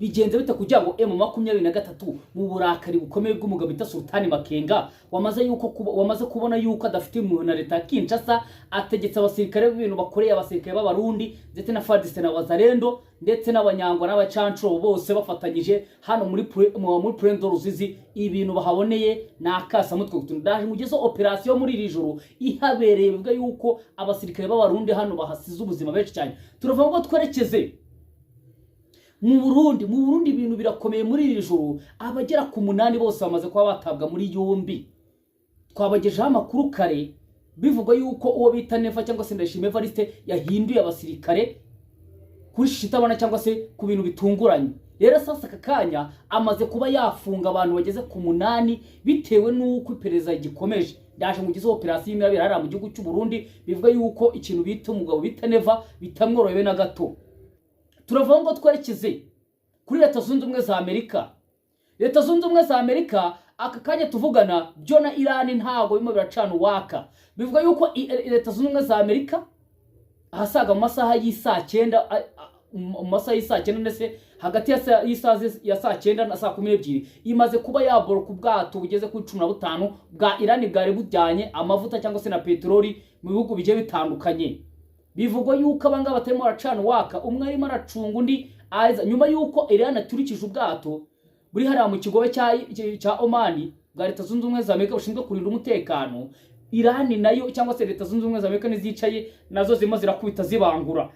bigenze bita kugira ngo M23 mu burakari bukomeye bw'umugabo bita Sultani Makenga wamaze kubona yuko adafite impuhwe na leta Kinshasa, ategetse abasirikare b'ibintu bakoreye abasirikare b'abarundi ndetse na FARDC na Wazalendo ndetse n'abanyangwa n'abacancuro bose bafatanyije hano muri Prendo Ruzizi. Ibintu bahaboneye nakasa mutwe gutundaje mugezo operation muri iri joro ihabereye, bivuga yuko abasirikare b'abarundi hano bahasize ubuzima benshi cyane. Turavuga ngo twerekeze mu Burundi ibintu birakomeye muri iri joro. Abagera ku 8 bose bamaze kuba batabwa muri yombi. Twabagejeho amakuru kare bivuga yuko uwo bita Neva cyangwa se Ndayishimiye Evariste yahinduye abasirikare kuri shitabana cyangwa se ku bintu bitunguranye. Rero sasa kakanya amaze kuba yafunga abantu bageze ku 8 bitewe nuko iperereza gikomeje. Yaje mu gizo operation y'imibera hara mu gihugu cy'u Burundi, bivuga yuko ikintu bita umugabo bita Neva bitamworoye na gato. Turavuga ngo twerekeze kuri Leta Zunze Ubumwe za Amerika. Leta Zunze Ubumwe za Amerika aka kanya tuvugana byo na Iran ntago bimo biracana uwaka. Bivuga yuko Leta Zunze Ubumwe za Amerika ahasaga mu masaha y'isa 9 ndetse hagati ya saa 9 na saa 12 imaze kuba yaboroka ubwato bugeze kuri 15 bwa Iran bwari bujyanye amavuta cyangwa se na petroli mu bihugu bigiye bitandukanye. Bivugwa yuko abanga batarimo baracana waka, umwe arimo aracunga undi aiza nyuma yuko Iran aturikije ubwato buri hariya mu kigobe cya Oman bwa Leta Zunze Ubumwe za Amerika bushinzwe kurinda umutekano. Iran nayo cyangwa se Leta Zunze Ubumwe za Amerika nizicaye nazo zimo zirakubita zibangura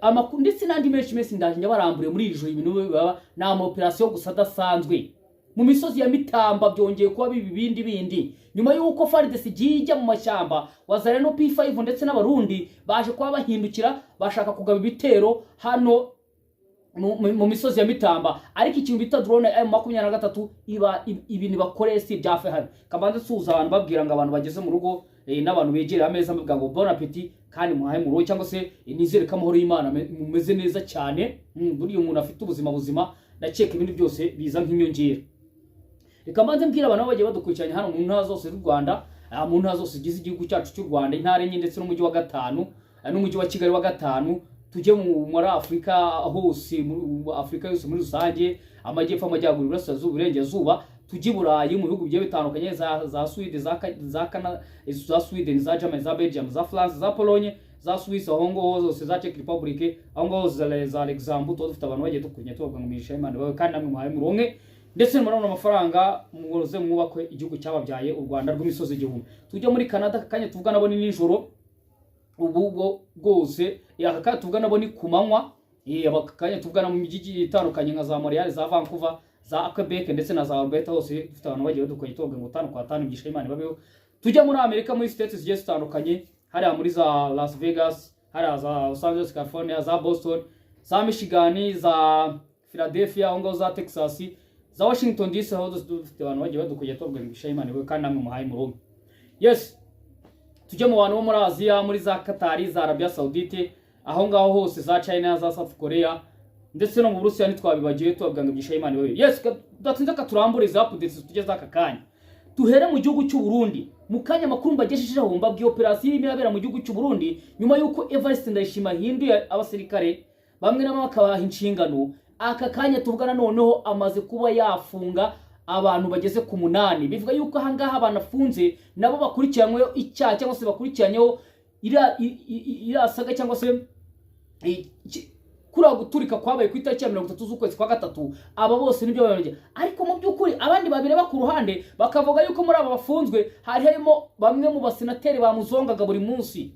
amakuru ndetse n'andi menshi ndaje nyabarambure muri iri joro. Ibintu baba na operation gusa dasanzwe mu misozi ya Mitamba byongeye kuba bindi nyuma yuko FARDC ijya mu mashyamba. Wazalendo P5 ndetse n'abarundi baje kuba bahindukira bashaka kugaba ibitero hano mu misozi ya Mitamba, ariko ikintu bita drone M23 ibintu bakoreye si byafe hano. Kabanze suza abantu babwira ngo abantu bageze mu rugo n'abantu begereye ameza mbabwira ngo bon appétit kandi muhaye mu rugo, cyangwa se nizere ko amahoro y'Imana mumeze neza cyane. Buri umuntu afite ubuzima ndakeka ibindi byose biza nk'inyongera. Reka mbanze mbwira abantu bagiye badukurikiranye hano mu ntara zose z'u Rwanda, mu ntara zose zigize igihugu cyacu cy'u Rwanda, intara enye ndetse n'umujyi wa 5 n'umujyi wa Kigali wa 5. Tujye muri Afrika hose, mu Afrika yose muri rusange, amajyepfo, amajyaruguru, iburasirazuba, uburengerazuba. Tujye i Burayi mu bihugu bigiye bitandukanye za Sweden, za Canada, za Sweden, za Germany, za Belgium, za France, za Pologne, za Swiss, aho ngaho zose, za Czech Republic, aho ngaho za Luxembourg. Dufite abantu bagiye dukunye tubavuga ngo misha Imana bawe kandi namwe muhaye muronke ndetse murabona amafaranga muroze mwubakwe igihugu cyababyaye u Rwanda rw'imisozi igihumbi. Tujye muri Canada kanya tuvuga nabo ni nijoro ubugo bwose, yakaka tuvuga nabo ni kumanywa, abakanya tuvuga mu mijyi itandukanye nka za Montreal, za Vancouver, za Quebec ndetse na za Alberta. Hose dufite abantu bagiye dukunye tubavuga ngo 5 kwa 5 misha Imana babeho. Tujye muri Amerika muri states zigiye zitandukanye, hari muri za Las Vegas, hari za Los Angeles, California, za Boston, za Michigan, za Philadelphia, aho ngaho za Texas, za Washington DC. Aho dufite abantu bagiye badukuye tubavuga ngo misha Imana babeho kandi namwe muhaye muronke. Yes, tujye mu bantu bo muri Aziya, muri za Qatar, za Arabia Saudite, aho ngaho hose, za China, za South Korea ndetse no mu Burusiya ntitwabibagiye tubavuga ngo misha Imana babeho. Yes, datinze katurambure za updates tugeze aka kanya. Tuhere mu gihugu cy'u Burundi. Mu kanya makuru mbageshejeho mbabwiye operation irimo irabera mu gihugu cy'u Burundi nyuma yuko Evariste Ndayishimiye hinduye abasirikare bamwe nabo bakabaha inshingano. Aka kanya tuvugana noneho amaze kuba yafunga abantu bageze ku 8. Bivuga yuko ahangaha banafunze nabo bakurikiranyweho icyaha cyangwa se bakurikiranyeho irasaga cyangwa se kuri guturika kwabaye ku itariki ya 30 z'ukwezi kwa 3. Aba bose nibyo babonye, ariko mu by'ukuri abandi babire ba ku ruhande bakavuga yuko muri aba bafunzwe hari harimo bamwe mu basenateri bamuzongaga buri munsi.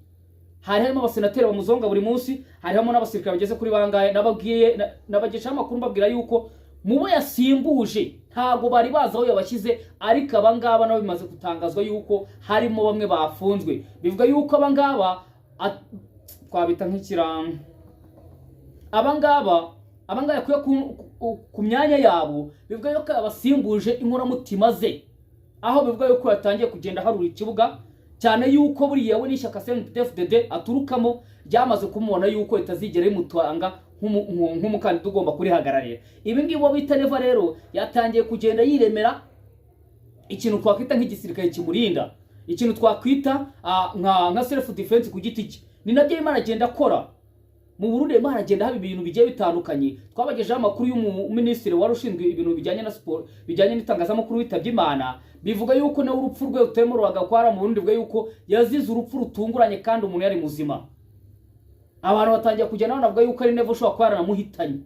Hari harimo abasenateri bamuzonga buri munsi, harimo n'abasirikare bageze kuri bangaye. Nababwiye nabagesha amakuru mbabwira yuko mubo yasimbuje ntago bari bazaho yabashyize, ariko abangaba nabo bimaze gutangazwa yuko harimo bamwe bafunzwe. Bivuga yuko abangaba twabita nk'ikiranga, abangaba yakuye ku myanya yabo. Bivuga yuko abasimbuje inkoramutima ze, aho bivuga yuko yatangiye kugenda harura ikibuga cyane yuko buriya we n'ishyaka CNDD-FDD aturukamo ryamaze kumubona yuko itazigera imutwanga nk'umukandida ugomba kurihagararira. Ibi ngibi bo bita Neva rero yatangiye kugenda yiremera ikintu twakwita nk'igisirikare kimurinda, ikintu twakwita nka self defense ku giti cye. Ni nabyo Imana agenda akora. mu Burundi haragenda haba ibintu bigiye bitandukanye. Twabagejeho amakuru y'umuminisitiri wari ushinzwe ibintu bijyanye na siporo bijyanye n'itangazamakuru witabye Imana, bivuga yuko nawe urupfu rwe rutemerwaga kwara mu Burundi, bwa yuko yazize urupfu rutunguranye kandi umuntu yari muzima. Abantu batangiye kujya naho navuga yuko ari Nevo ushobora kuba yaranamuhitanye.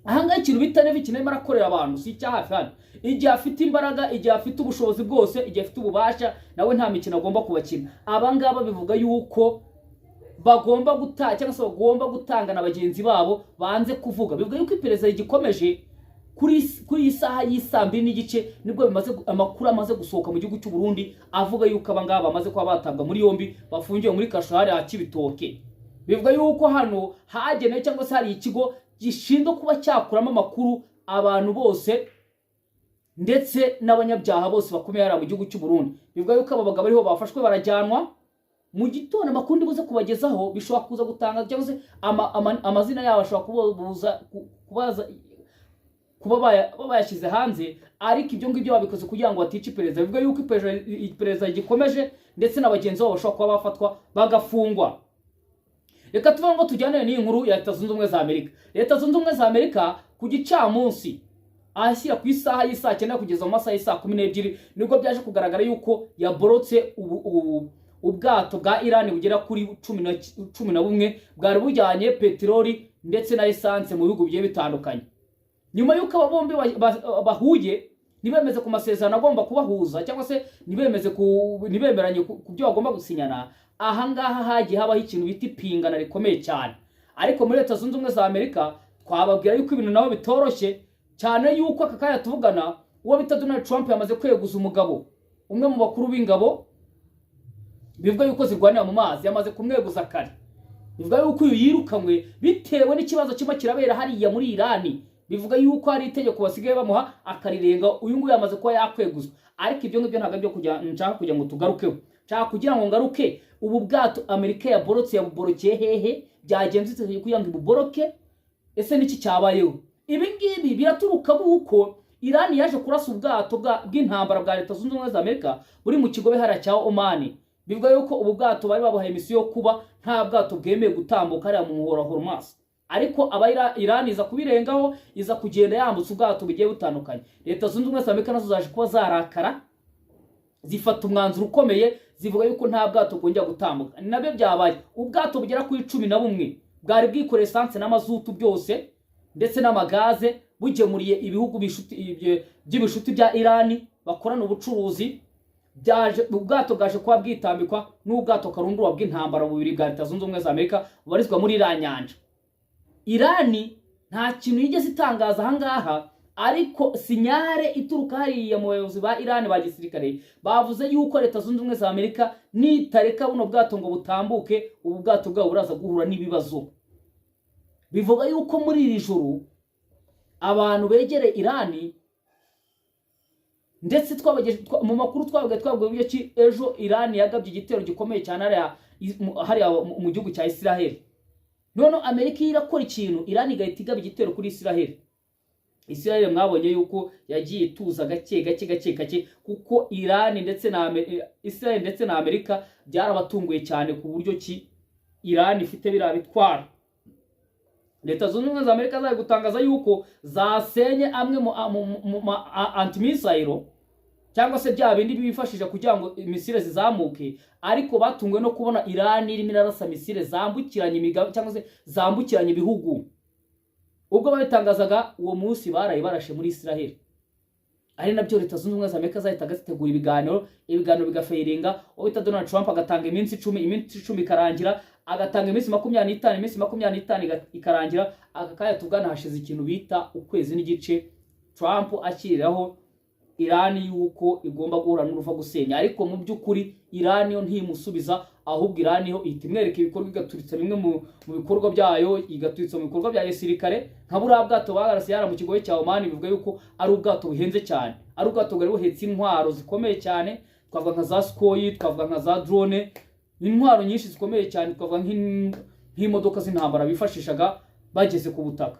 Ahangahe ikintu bita Nevo ikintu arakorera abantu si icyaha hafi hano. Igihe afite imbaraga, igihe afite ubushobozi bwose, igihe afite ububasha, nawe nta mikino agomba kubakina. Abangaba bivuga yuko bagomba gutanga cyangwa se bagomba gutanga na bagenzi babo banze kuvuga. Bivuga yuko iperereza rigikomeje kuri isaha y'isambi n'igice nibwo amakuru amaze gusohoka mu gihugu cy'u Burundi avuga yuko abangaba bamaze kuba batabwa muri yombi, bafungiwe muri Kashohari ha Kibitoke. Bivuga yuko hano hagenewe cyangwa se hari ikigo gishinzwe kuba cyakuramo amakuru abantu bose ndetse n'abanyabyaha bose bakomeye hari mu gihugu cy'u Burundi. Bivuga yuko aba bagabo ariho bafashwe barajyanwa mu gitondo. Amakuru ndibuze kubagezaho bishobora kuza gutanga cyangwa se amazina yabo ashobora kuba bayashyize hanze, ariko ibyo ngibyo babikoze kugira ngo batice iperereza. Bivuga yuko iperereza gikomeje ndetse na bagenzi babo bashobora kuba bafatwa bagafungwa. Reka tuvuga ngo tujyane n'iyi nkuru ya Leta Zunze Ubumwe za Amerika. Leta Zunze Ubumwe za Amerika ku gicamunsi ahashyira ku isaha y'isa 9 kugeza mu masaha y'isa 12 nibwo byaje kugaragara yuko yaborotse ubwato bwa Iran bugera kuri 11 bwari bujyanye peteroli ndetse na essence mu bihugu bigiye bitandukanye. Nyuma yuko aba bombi bahuye nibemeze ku masezerano agomba kubahuza cyangwa se nibemeranye ku byo bagomba gusinyana, ahangaha hagiye habaho ikintu bita ipingana rikomeye cyane. Ariko muri Leta Zunze Ubumwe za Amerika twababwira yuko ibintu nabo bitoroshye cyane, yuko aka kaya tuvugana uwo bita Donald Trump yamaze kweguza umugabo umwe mu bakuru b'ingabo bivuga yuko zirwanira mu mazi, yamaze kumweguza kare. Bivuga yuko uyu yirukanwe bitewe n'ikibazo kimwe kirabera hariya muri Iran. Bivuga yuko hari itegeko basigaye bamuha akarirenga, uyu nguyu yamaze kuba yakweguzwa. Ariko ibyo ngibyo ntabwo byo nshaka kujya ngo tugarukeho. Nshaka kugira ngo ngaruke ubu bwato Amerika yaborotse yabuborokeye hehe, byagenze kugira ngo ibuboroke, ese niki cyabayeho? Ibi ngibi biraturuka buko Iran yaje kurasa ubwato bw'intambara bwa Leta Zunze Ubumwe za Amerika buri mu kigobe hara cya Oman. Bivuga yuko ubu bwato bari babahaye misiyo yo kuba nta bwato bwemeye gutambuka hariya mu muhora Hormuz, ariko Iran iza kubirengaho, iza kugenda yambutse ubwato bugiye butandukanye. Leta Zunze Ubumwe za Amerika nazo zaje kuba zarakara zifata umwanzuro ukomeye, zivuga yuko nta bwato bwongera gutambuka. Nabyo byabaye ubwato bugera kuri 11 bwari bwikoreye essence n'amazutu byose ndetse n'amagaze bugemuriye ibihugu by'ibishuti bya Iran bakorana ubucuruzi. Ubwato bwaje kuba bwitambikwa n'ubwato karundura bw'intambara bubiri bwa Leta Zunze Ubumwe za Amerika bubarizwa muri iriya nyanja. Iran nta kintu yigeze itangaza ahangaha, ariko sinyare ituruka hariya mu bayobozi ba Iran ba gisirikare bavuze yuko Leta Zunze Ubumwe za Amerika nitareka buno bwato ngo butambuke, ubu bwato bwabo buraza guhura n'ibibazo. Bivuga yuko muri iri joro abantu begere Iran ndetse mu makuru twabwiye uburyo ki ejo Iran yagabye igitero gikomeye cyane hariya mu gihugu cya Israel. None Amerika irakora ikintu, Iran igahita igaba igitero kuri Israel. Israel mwabonye yuko yagiye tuza gake kuko Iran ndetse na Israel ndetse na Amerika byarabatunguye cyane ku buryo ki Iran ifite birabitwara. Leta Zunze Ubumwe za Amerika zaje gutangaza yuko zasenye amwe mu anti-missile cyangwa se bya bindi bifashisha kugira ngo misile zizamuke, ariko batunguwe no kubona Iran irimo irarasa misile zambukiranye imigabo cyangwa se zambukiranye ibihugu. Ubwo babitangazaga uwo munsi barashe muri Israel. Ari nabyo Leta Zunze Ubumwe za Amerika zahitaga zitegura ibiganiro bigafeiringa, ubita Donald Trump agatanga iminsi 10 ikarangira, agatanga iminsi 25 ikarangira. Akakaya tugana hashize ikintu bita ukwezi n'igice Trump akiriraho Iran yuko igomba guhura n'uruva gusenya. Ariko mu by'ukuri Iran yo ntimusubiza, ahubwo Iran yo itimwereka ibikorwa igaturitsa bimwe mu bikorwa byayo, igaturitsa mu bikorwa bya gisirikare. Nka buriya bwato bagarase yara mu kigoye cya Oman, bivuga yuko ari ubwato buhenze cyane, ari ubwato bwari buhetse intwaro zikomeye cyane, twavuga nka za Sukhoi, twavuga nka za drone, intwaro nyinshi zikomeye cyane, twavuga nk'imodoka z'intambara bifashishaga bageze ku butaka.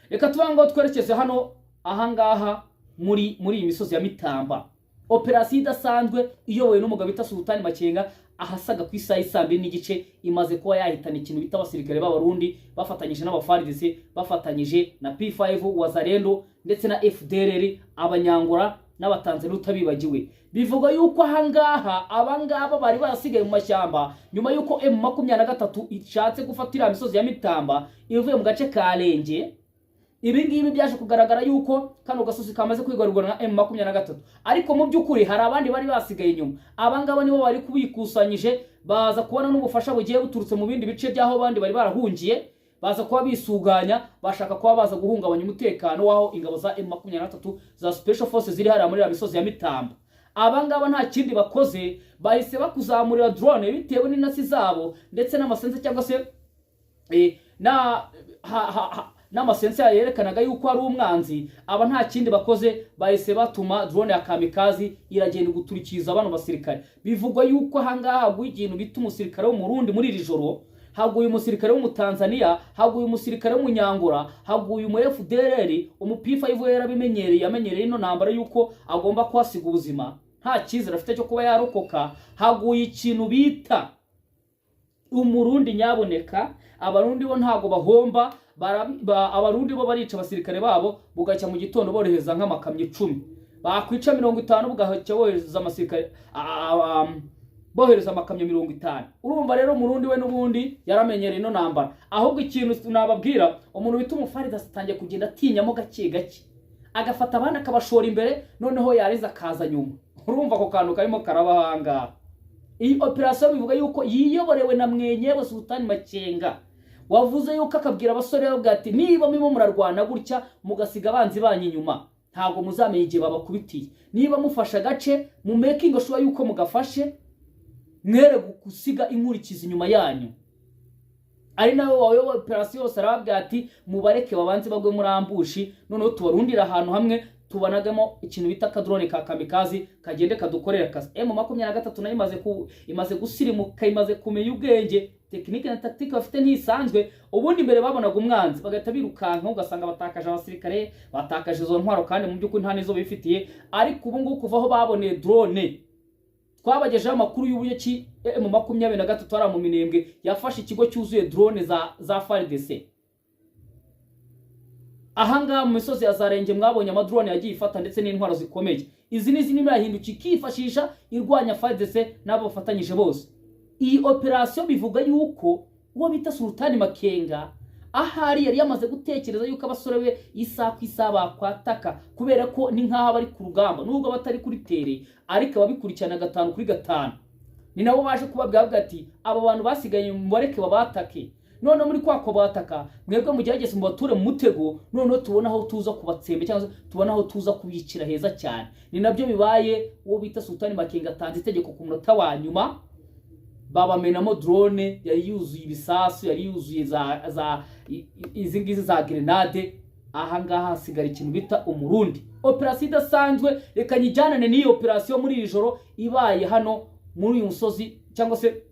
Reka tubango twerekeze hano ahangaha muri iyi misozi ya Mitamba. Operasiyo idasanzwe iyobowe n'umugabo bita Sultani Makenga ahasaga ku isaha y'isambiri n'igice imaze kuba yahitana ikintu bita abasirikare b'abarundi bafatanyije n'abafaridisi bafatanyije na P5 Wazalendo ndetse na FDLR abanyangora n'abatanzania utabibagiwe. Bivuga yuko ahangaha abangaba bari barasigaye mu mashyamba nyuma yuko M23 ishatse gufatira imisozi ya Mitamba ivuye mu gace ka Renge. Ibi ngibi byaje kugaragara yuko kano gasozi kamaze kwigarurwa na M23, ariko mu by'ukuri hari abandi bari basigaye inyuma. Abangaba nibo bari kubikusanyije baza kubona n'ubufasha bugiye buturutse mu bindi bice byaho abandi bari barahungiye, baza kuba bisuganya bashaka kuba baza guhungabanya umutekano waho ingabo za M23 za Special Forces ziri hariya muri ya misozi ya Mitamba. Abangaba nta kindi bakoze, bahise bakuzamurira drone bitewe n'inasi zabo ndetse n'amasense cyangwa se n'amasense yerekanaga yuko ari umwanzi. Aba nta kindi bakoze, bahise batuma drone ya kamikazi iragenda guturikiza abantu basirikare. Bivugwa yuko ahangaha haguye ikintu bita umusirikare wo mu Burundi muri iri joro, haguye umusirikare wo mu Tanzania, haguye umusirikare wo mu Nyangura, haguye mu FDLR. Umu P5 yarabimenyereye, yamenyereye ino ntambara yuko agomba kwasiga ubuzima, nta cyizere afite cyo kuba yarokoka. Haguye ikintu bita umurundi nyaboneka. Abarundi bo ntago bahomba, abarundi bo barica abasirikare babo bugacya mu gitondo boroheza nk'amakamyo 10, bakwica 50 bugahacya bohereza amasirikare bohereza amakamyo 50. Urumva rero umurundi we n'ubundi yaramenyereye ino ntambara. Ahubwo ikintu nababwira, umuntu bita umufarida atangiye kugenda atinyamo gake gake, agafata abana akabashora imbere, noneho yariza akaza nyuma. Urumva ko kantu karimo karabahanga. Iyi operation bivuga yuko yiyoborewe na Mwenyewe Sultani Makenga, wavuze yuko akabwira abasore babo ati niba mimo murarwana gutya mugasiga abanzi banyu inyuma ntago muzamenye igihe babakubitiye. Niba mufasha gace mu making sure yuko mugafashe, mwere gusiga inkurikizi inyuma yanyu. Ari nawe wawe operation yose arababwira ati mubareke babanze bagwe muri ambushi, noneho tubarundira ahantu hamwe tubanagamo ikintu bita kadrone ka kamikazi kagende kadukorera kazi. M23 nayo imaze gusirimuka, imaze kumenya ubwenge, tekinike na tactique bafite ntisanzwe. Ubundi mbere babonaga umwanzi bagahita birukanka, ugasanga batakaje abasirikare, batakaje izo ntwaro kandi mu by'ukuri nta nizo bifitiye. Ariko ubu ngubu kuvaho baboneye drone, twabagejeho amakuru y'uburyo ki M23 ara mu Minembwe yafashe ikigo cyuzuye drone za FARDC. Ahanga mu misozi ya Zarenge mwabonye amadrone yagiye ifata ndetse n'intwaro zikomeye. Izi nizo yahinduka ikifashisha irwanya FARDC n'abo bafatanyije bose. Iyi operation bivuga yuko uwo bita Sultani Makenga ahari yari yamaze gutekereza yuko abasore be isaha ku isaha bakwataka, kubera ko ni nkaho bari ku rugamba nubwo batari kuri tere, ariko ababikurikirana 5 kuri 5. Ni nabo baje kubabwira ati aba bantu basigaye mubareke babatake, none muri kwako bataka mwebwe mugerageze mu bature mu mutego, none tubona aho tuza kubatsembe cyangwa tubona aho tuza kubicira heza cyane. Ni nabyo bibaye uwo bita Sultani Makenga atanze itegeko ku munota wa nyuma, babamenamo drone yari yuzuye ibisasu, yari yuzuye izi ngizi za grenade. Ahangaha hasigara ikintu bita umurundi. Operation idasanzwe, reka nyijyanane n'iyo operation muri iri joro ibaye hano muri uyu musozi cyangwa se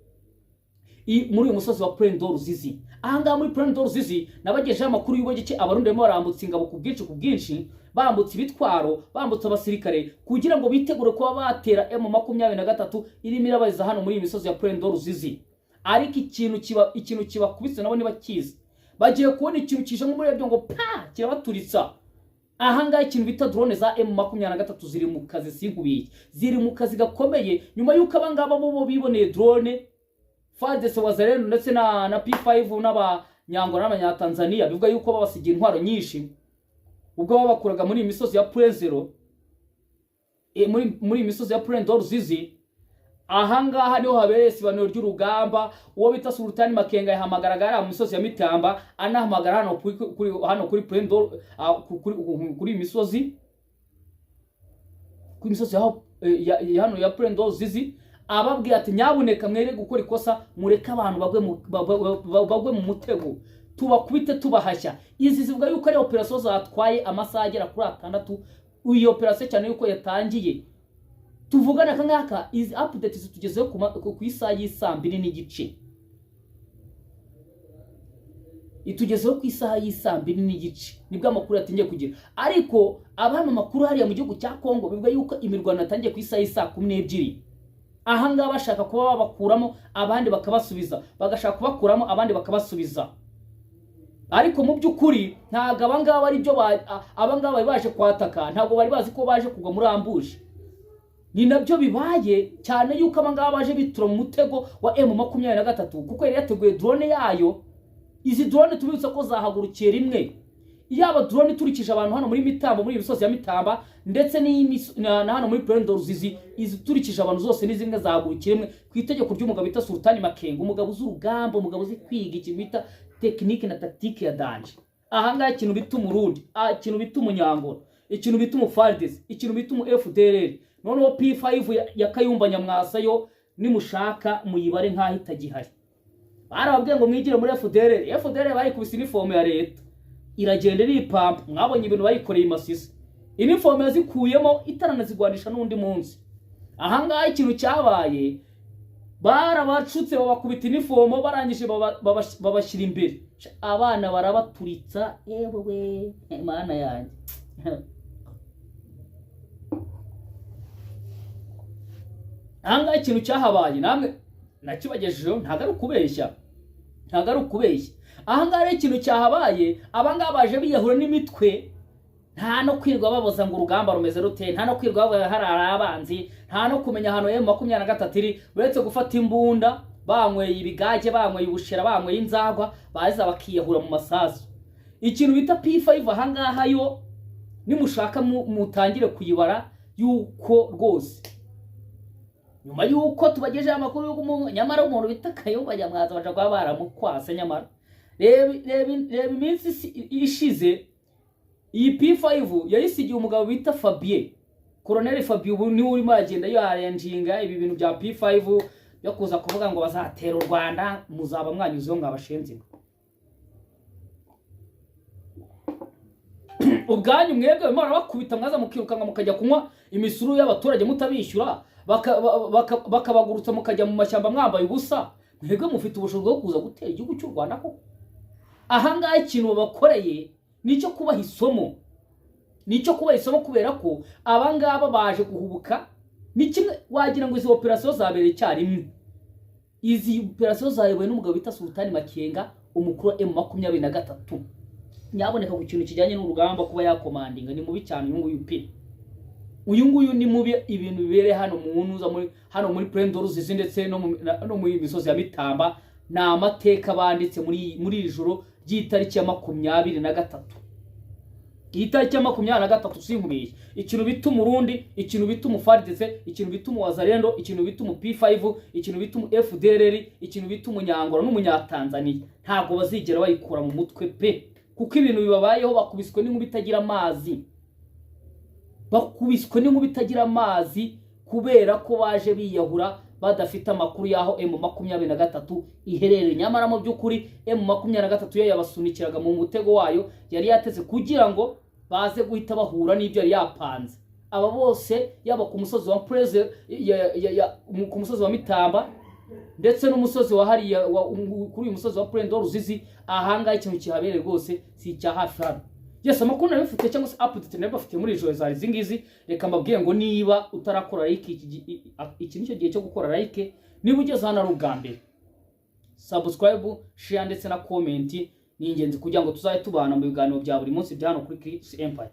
muri uyu musozi wa Plaine de Ruzizi. Ahangaha muri Plaine de Ruzizi nabagejeho amakuru y'ubugeke abarundi barimo barambutse ingabo ku bwinshi, bambutse ibitwaro, bambutse abasirikare kugira ngo bitegure kuba batera M23 irimo irabariza hano muri iyi misozi ya Plaine de Ruzizi. Ariko ikintu kibakubise nabo nibakiza, bagiye kubona ikintu kije mu murebyo ngo kirabaturitsa. Ahangaha ikintu bita drone za M23 ziri mu kazi sinkubiye, ziri mu kazi gakomeye nyuma yuko abangaba bo biboneye drone FARDC Wazalendo ndetse na P5 n'abanyangora n'abanyatanzania. Bivuga yuko babasigiye intwaro nyinshi ubwo babakuraga muri imisozi ya Plaine muri imisozi ya Plaine de Ruzizi. Ahangaha niho habereye isibaniro ry'urugamba. Uwo bita Sultani Makenga yahamagaraga mu misozi ya Mitamba, anahamagara hano kuri Plaine kuri imisozi hano ya Plaine de Ruzizi, ababwira ati nyabuneka mwere gukora ikosa, mureka abantu bagwe mu mutego, tubakubite tubahashya. Izi zivuga yuko ari operation zatwaye amasaha agera kuri 6. Uyi operation cyane yuko yatangiye tuvugana kangaka izi updates tugezeho ku isaha y'isambiri n'igice, itugezeho ku isaha y'isambiri n'igice nibwo amakuru yatingiye kugira. Ariko abana makuru hariya mu gihugu cya Kongo bivuga yuko imirwano yatangiye ku isaha y'isa 12. ahanga bashaka kuba babakuramo abandi bakabasubiza, bagashaka kubakuramo abandi bakabasubiza. Ariko mu by'ukuri ntago abangaba ari byo abangaba bari baje kwataka, ntago bari bazi ko baje kugwa muri ambush. Ni nabyo bibaye cyane yuko abangaba baje bitura mu mutego wa M23 kuko yari yateguye drone yayo. Izi drone tubitse ko zahagurukiye rimwe. Yaba drone turikije abantu hano muri Mitambo, muri imisozi ya Mitamba, ndetse na hano muri Plaine de Ruzizi, izi turikije abantu zose ni zimwe zahagurukiye rimwe ku itegeko ry'umugabo bita Sultani Makenga, umugabo uz'urugamba, umugabo uzi kwiga ikintu bita technique na tactique ya danger. Ahanga ikintu bita umurundi, ikintu bita umunyangoro, ikintu bita umufardesi, ikintu bita umu FDLR. Noneho P5 ya Kayumba Nyamwasa yo nimushaka muyibare nkaho itagihari. Barababwiye ngo mwigire muri FDLR. FDLR bayikubise uniform ya leta, iragenda ripampa. Mwabonye ibintu bayikoreye Masisi, uniform yazikuyemo itaranazigwanisha n'undi munsi. Ahanga ikintu cyabaye, barabacutse babakubita uniform, barangije babashira imbere. Abana barabaturitsa, yewe Imana yanjye. Ahanga ikintu cyahabaye namwe nakibagejejeho, ntago ari ukubeshya. Ahanga ari ikintu cyahabaye, abangaba baje biyahura n'imitwe, nta no kwirwa baboza ngo urugamba rumeze rute, nta no kwirwa baboza harara abanzi, nta no kumenya hano M23 iri, uretse gufata imbunda, banyweye ibigage, banyweye ubushera, banyweye inzagwa, baza bakiyahura mu masasu. Ikintu bita P5 ahangaha yo nimushaka mutangire kuyibara yuko rwose nyuma yuko tubagejeje amakuru y'uko nyamara umuntu bita Kayumba Nyamwasa baje kwa baramukwase. Nyamara reba iminsi ishize iyi P5 yayisigiye umugabo bita Fabien, Colonel Fabien, ubu ni urimo agenda yarenjinga ibi bintu bya P5 yo kuza kuvuga ngo bazatera u Rwanda, muzaba mwanyuzeho ngabashenzi. Ubwanyu mwebwe bimara bakubita mwaza mukirukanga mukajya kunywa imisuru y'abaturage mutabishyura, bakabagurutsa mukajya mu mashyamba mwambaye ubusa. Mwebwe mufite ubushobozi bwo kuza gutera igihugu cy'u Rwanda ko ahangaha ikintu babakoreye nicyo kubaha isomo, kubera ko abangaba baje guhubuka. Ni kimwe wagira ngo izi operation zabereye cyarimwe. Izi operation zayobowe n'umugabo bita Sultani Makenga, umukuru wa M23. Nyaboneka ku kintu kijyanye n'urugamba kuba yakomandinga ni mubi cyane. Uyu nguyu ni mubi. Ibintu bibere hano muri Plaine de Ruzizi ndetse no muri misozi ya Mitamba na amateka banditse muri ijoro ry'itariki ya 23. Itariki ya 23 sinkubeshye. Ikintu bita umurundi, ikintu bita umufardese, ikintu bita umuwazalendo, ikintu bita umu P5, ikintu bita umu FDLR, ikintu bita umunyangora n'umunyatanzania, ntago bazigera bayikura mu mutwe pe, kuko ibintu bibabayeho. Bakubiswe n'inkuba itagira amazi, kubera ko baje biyahura badafite amakuru yaho M23 iherereye. Nyamara mu by'ukuri M23 yo yabasunikiraga mu mutego wayo yari yateze kugira ngo baze guhita bahura n'ibyo yari yapanze. Aba bose yaba ku musozi wa Preze, ku musozi wa Mitamba, ndetse n'umusozi wa hariya kuri uyu musozi wa Plaine de Ruzizi, ahanga ikintu kihabere rwose si cya hafi hano. Yes, amakuru nabifite cyangwa se update nabafite muri ijoro zari zingizi. Reka mbabwiye ngo niba utarakora like, iki nicyo gihe cyo gukora like. Niba ugeze hano ari ubwa mbere, subscribe, share ndetse na comment ni ingenzi kugira ngo tuzaye tubana mu biganiro bya buri munsi bya hano kuri Chris Empire.